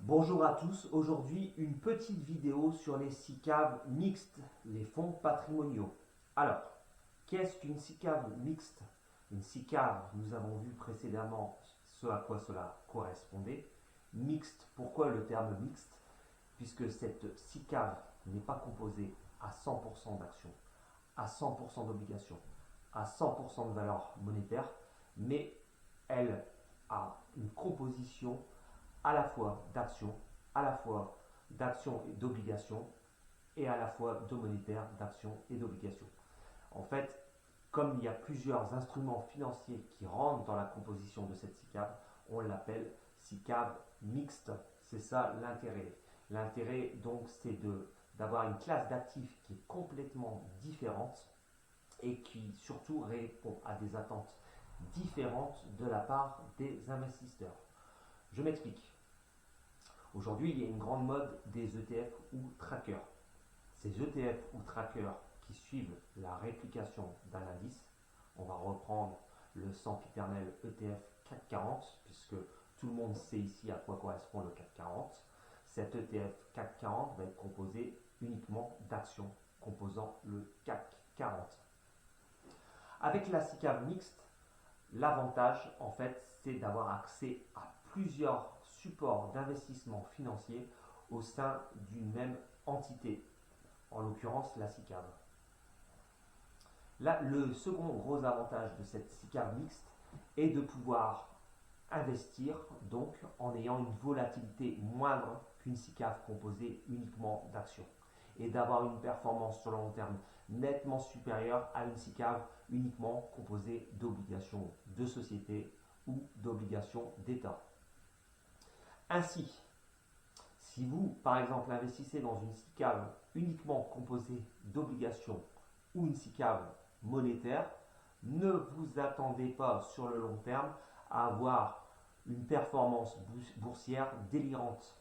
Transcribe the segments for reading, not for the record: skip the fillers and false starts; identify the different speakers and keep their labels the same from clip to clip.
Speaker 1: Bonjour à tous, aujourd'hui une petite vidéo sur les SICAV mixtes, les fonds patrimoniaux. Alors, qu'est-ce qu'une SICAV mixte? Une SICAV, nous avons vu précédemment ce à quoi cela correspondait. Mixte, pourquoi le terme mixte? Puisque cette SICAV n'est pas composée à 100% d'actions, à 100% d'obligations, à 100% de valeur monétaire, mais elle a une composition à la fois d'actions, à la fois d'actions et d'obligations, et à la fois de monétaire, d'actions et d'obligations. En fait, comme il y a plusieurs instruments financiers qui rentrent dans la composition de cette SICAV, on l'appelle SICAV mixte. C'est ça l'intérêt. L'intérêt, donc, c'est d'avoir une classe d'actifs qui est complètement différente et qui surtout répond à des attentes différentes de la part des investisseurs. Je m'explique. Aujourd'hui, il y a une grande mode des ETF ou trackers. Ces ETF ou trackers qui suivent la réplication d'un indice, on va reprendre le sempiternel ETF CAC 40, puisque tout le monde sait ici à quoi correspond le CAC 40. Cet ETF CAC 40 va être composé uniquement d'actions composant le CAC 40. Avec la SICAV mixte, l'avantage, en fait, c'est d'avoir accès à plusieurs supports d'investissement financier au sein d'une même entité, en l'occurrence la SICAV. Là, le second gros avantage de cette SICAV mixte est de pouvoir investir donc en ayant une volatilité moindre qu'une SICAV composée uniquement d'actions et d'avoir une performance sur le long terme nettement supérieure à une SICAV uniquement composée d'obligations de société ou d'obligations d'État. Ainsi, si vous, par exemple, investissez dans une SICAV uniquement composée d'obligations ou une SICAV monétaire, ne vous attendez pas sur le long terme à avoir une performance boursière délirante.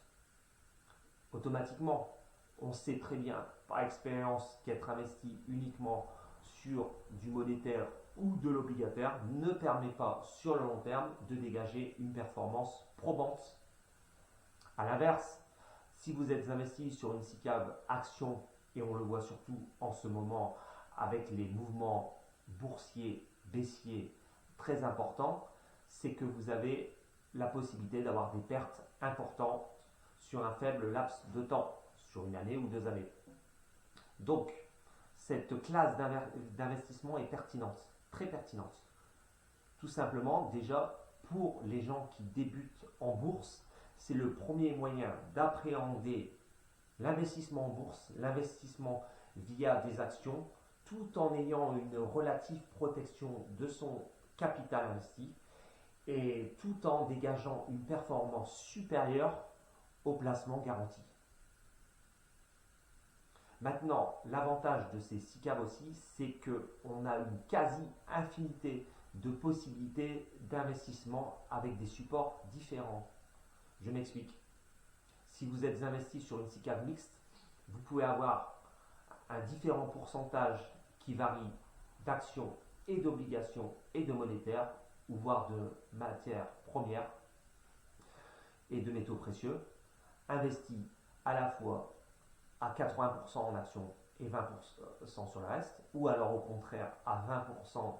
Speaker 1: Automatiquement, on sait très bien par expérience qu'être investi uniquement sur du monétaire ou de l'obligataire ne permet pas sur le long terme de dégager une performance probante. A l'inverse, si vous êtes investi sur une SICAV action, et on le voit surtout en ce moment avec les mouvements boursiers, baissiers très importants, c'est que vous avez la possibilité d'avoir des pertes importantes sur un faible laps de temps, sur une année ou 2 années. Donc, cette classe d'investissement est pertinente, très pertinente. Tout simplement, déjà, pour les gens qui débutent en bourse, c'est le premier moyen d'appréhender l'investissement en bourse, l'investissement via des actions, tout en ayant une relative protection de son capital investi et tout en dégageant une performance supérieure au placement garanti. Maintenant, l'avantage de ces SICAV aussi, c'est qu'on a une quasi-infinité de possibilités d'investissement avec des supports différents. Je m'explique. Si vous êtes investi sur une SICAV mixte, vous pouvez avoir un différent pourcentage qui varie d'actions et d'obligations et de monétaires, ou voire de matières premières et de métaux précieux, investis à la fois à 80% en actions et 20% sur le reste, ou alors au contraire à 20%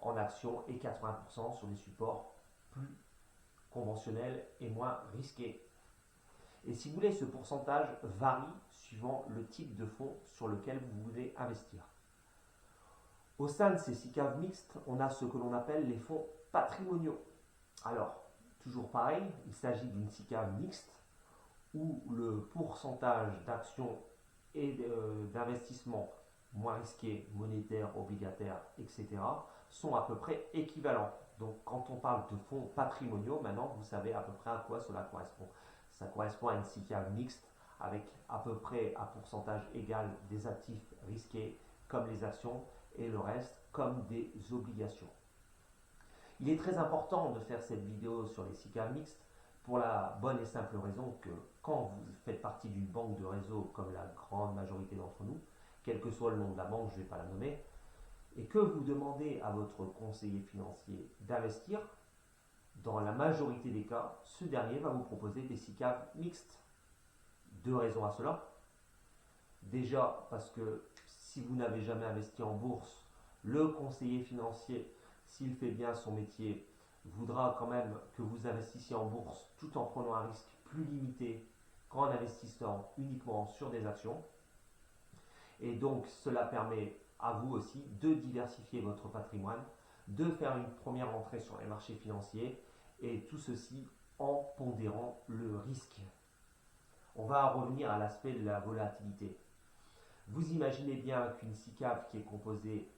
Speaker 1: en actions et 80% sur des supports plus conventionnels et moins risqués. Et si vous voulez, ce pourcentage varie suivant le type de fonds sur lequel vous voulez investir. Au sein de ces SICAV mixtes, on a ce que l'on appelle les fonds patrimoniaux. Alors, toujours pareil, il s'agit d'une SICAV mixte où le pourcentage d'actions et d'investissements moins risqués, monétaires, obligataires, etc., sont à peu près équivalents. Donc, quand on parle de fonds patrimoniaux, maintenant, vous savez à peu près à quoi cela correspond. Ça correspond à une SICAV mixte avec à peu près un pourcentage égal des actifs risqués comme les actions et le reste comme des obligations. Il est très important de faire cette vidéo sur les SICAV mixtes pour la bonne et simple raison que quand vous faites partie d'une banque de réseau comme la grande majorité d'entre nous, quel que soit le nom de la banque, je ne vais pas la nommer, et que vous demandez à votre conseiller financier d'investir, Dans la majorité des cas, ce dernier va vous proposer des SICAV mixtes. Deux raisons à cela. Déjà, parce que si vous n'avez jamais investi en bourse, le conseiller financier, s'il fait bien son métier, voudra quand même que vous investissiez en bourse tout en prenant un risque plus limité qu'en investissant uniquement sur des actions. Et donc, cela permet à vous aussi de diversifier votre patrimoine, de faire une première entrée sur les marchés financiers et tout ceci en pondérant le risque. On va revenir à l'aspect de la volatilité. Vous imaginez bien qu'une SICAV qui est composée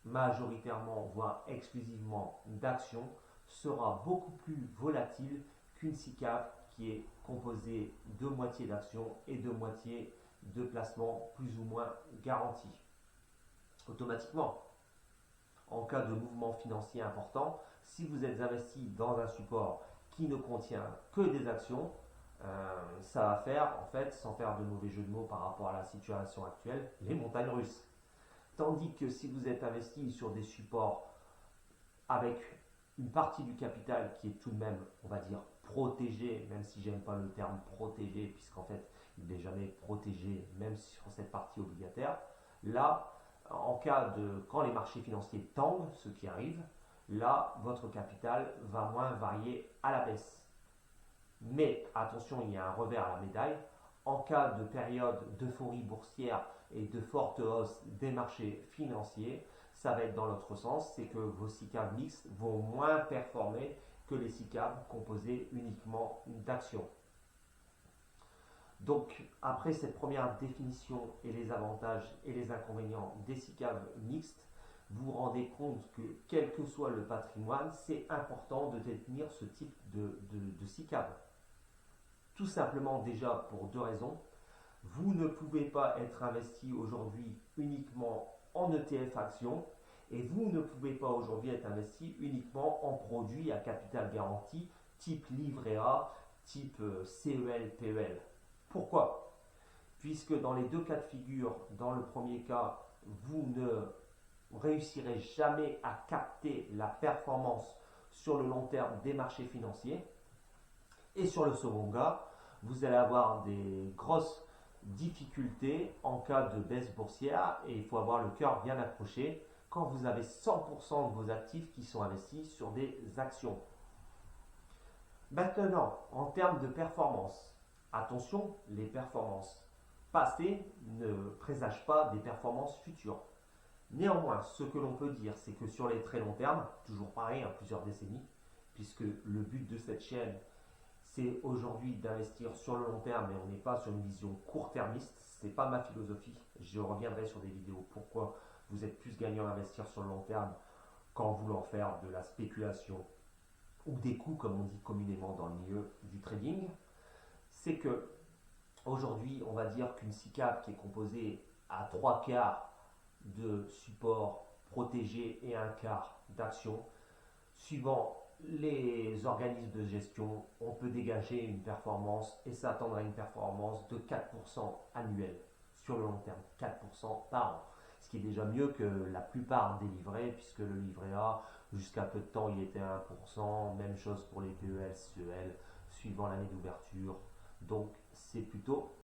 Speaker 1: majoritairement, voire exclusivement d'actions, sera beaucoup plus volatile qu'une SICAV qui est composée de moitié d'actions et de moitié de placements plus ou moins garantis. Automatiquement, en cas de mouvement financier important, si vous êtes investi dans un support qui ne contient que des actions, ça va faire, en fait, sans faire de mauvais jeu de mots par rapport à la situation actuelle, les montagnes russes. Tandis que si vous êtes investi sur des supports avec une partie du capital qui est tout de même, on va dire, protégé, même si j'aime pas le terme protégé, puisqu'en fait, il n'est jamais protégé, même sur cette partie obligataire, là, en cas de, quand les marchés financiers tendent, ce qui arrive, là, votre capital va moins varier à la baisse. Mais attention, il y a un revers à la médaille. En cas de période d'euphorie boursière et de forte hausse des marchés financiers, ça va être dans l'autre sens, c'est que vos SICAV mixtes vont moins performer que les SICAV composés uniquement d'actions. Donc, après cette première définition et les avantages et les inconvénients des SICAV mixtes, vous vous rendez compte que quel que soit le patrimoine, c'est important de détenir ce type de SICAV. Tout simplement déjà pour deux raisons. Vous ne pouvez pas être investi aujourd'hui uniquement en ETF actions et vous ne pouvez pas aujourd'hui être investi uniquement en produits à capital garanti type livret A, type CEL, PEL. Pourquoi? Puisque dans les deux cas de figure, dans le premier cas, vous ne réussirez jamais à capter la performance sur le long terme des marchés financiers. Et sur le second cas, vous allez avoir des grosses difficultés en cas de baisse boursière et il faut avoir le cœur bien accroché quand vous avez 100% de vos actifs qui sont investis sur des actions. Maintenant, en termes de performance, attention, les performances passées ne présagent pas des performances futures. Néanmoins, ce que l'on peut dire, c'est que sur les très longs termes, toujours pareil, plusieurs décennies, puisque le but de cette chaîne, c'est aujourd'hui d'investir sur le long terme, mais on n'est pas sur une vision court-termiste. Ce n'est pas ma philosophie. Je reviendrai sur des vidéos pourquoi vous êtes plus gagnant à investir sur le long terme qu'en voulant faire de la spéculation ou des coups, comme on dit communément dans le milieu du trading. C'est que aujourd'hui, on va dire qu'une SICAV qui est composée à 3/4 de support protégé et un quart d'actions, suivant les organismes de gestion, on peut dégager une performance et s'attendre à une performance de 4% annuel sur le long terme, 4% par an. Ce qui est déjà mieux que la plupart des livrets, puisque le livret A, jusqu'à peu de temps, il était à 1%, même chose pour les PEL, CEL, suivant l'année d'ouverture. Donc, c'est plutôt